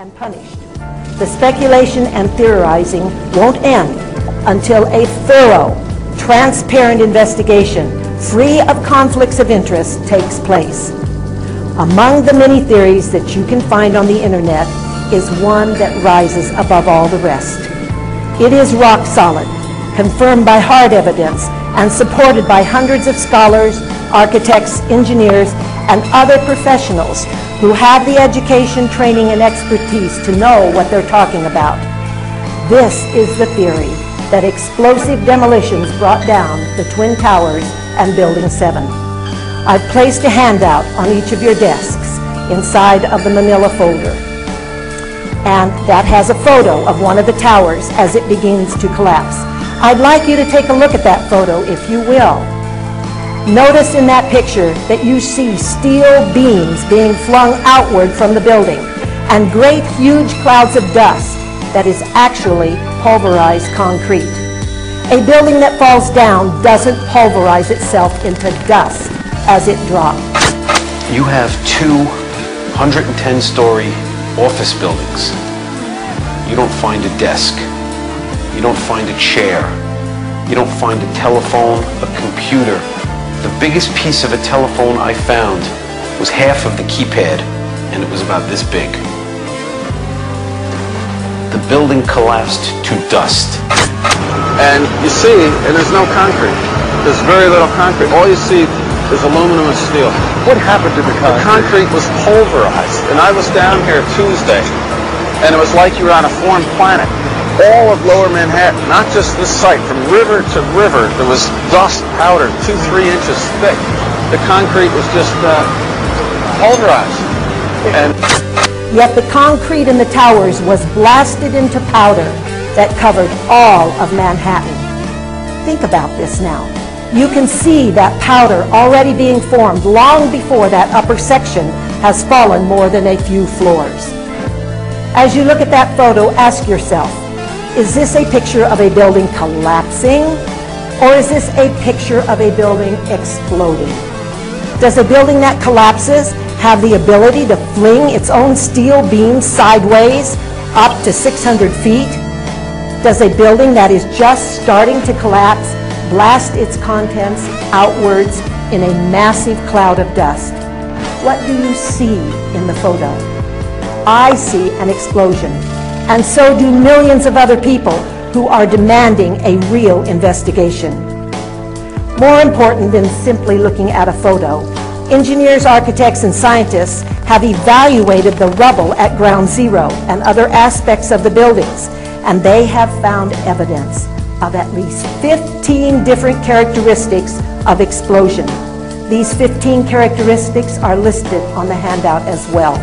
and punished. The speculation and theorizing won't end until a thorough, transparent investigation, free of conflicts of interest, takes place. Among the many theories that you can find on the internet is one that rises above all the rest. It is rock solid, confirmed by hard evidence, and supported by hundreds of scholars, architects, engineers, and other professionals who have the education, training, and expertise to know what they're talking about. This is the theory that explosive demolitions brought down the Twin Towers and Building 7. I've placed a handout on each of your desks inside of the manila folder. And that has a photo of one of the towers as it begins to collapse. I'd like you to take a look at that photo, if you will. Notice in that picture that you see steel beams being flung outward from the building and great huge clouds of dust that is actually pulverized concrete. A building that falls down doesn't pulverize itself into dust as it drops. You have two 110-story office buildings. You don't find a desk. You don't find a chair. You don't find a telephone, a computer. The biggest piece of a telephone I found was half of the keypad, and it was about this big. The building collapsed to dust. And you see, and there's no concrete. There's very little concrete. All you see is aluminum and steel. What happened to the concrete? The concrete was pulverized. And I was down here Tuesday, and it was like you were on a foreign planet. All of lower Manhattan, not just this site, from river to river, there was dust powder 2-3 inches thick. The concrete was just pulverized. And yet the concrete in the towers was blasted into powder that covered all of Manhattan. Think about this now. You can see that powder already being formed long before that upper section has fallen more than a few floors. As you look at that photo, ask yourself, is this a picture of a building collapsing, or is this a picture of a building exploding? Does a building that collapses have the ability to fling its own steel beams sideways up to 600 feet? Does a building that is just starting to collapse blast its contents outwards in a massive cloud of dust? What do you see in the photo? I see an explosion, and so do millions of other people who are demanding a real investigation. More important than simply looking at a photo, engineers, architects, and scientists have evaluated the rubble at ground zero and other aspects of the buildings, and they have found evidence of at least 15 different characteristics of explosion. These 15 characteristics are listed on the handout as well.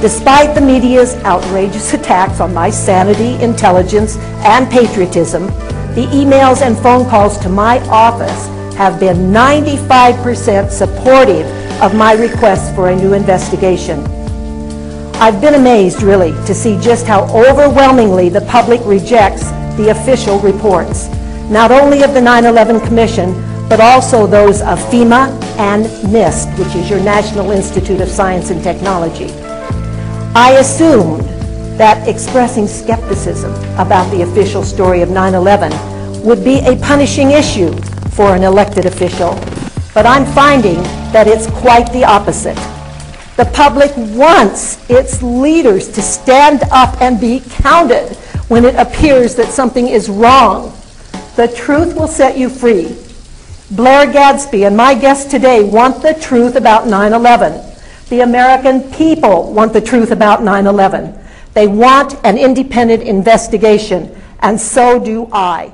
Despite the media's outrageous attacks on my sanity, intelligence, and patriotism, the emails and phone calls to my office have been 95% supportive of my request for a new investigation. I've been amazed, really, to see just how overwhelmingly the public rejects the official reports, not only of the 9/11 Commission, but also those of FEMA and NIST, which is your National Institute of Science and Technology. I assumed that expressing skepticism about the official story of 9/11 would be a punishing issue for an elected official, but I'm finding that it's quite the opposite. The public wants its leaders to stand up and be counted when it appears that something is wrong. The truth will set you free. Blair Gadsby and my guest today want the truth about 9/11. The American people want the truth about 9/11. They want an independent investigation, and so do I.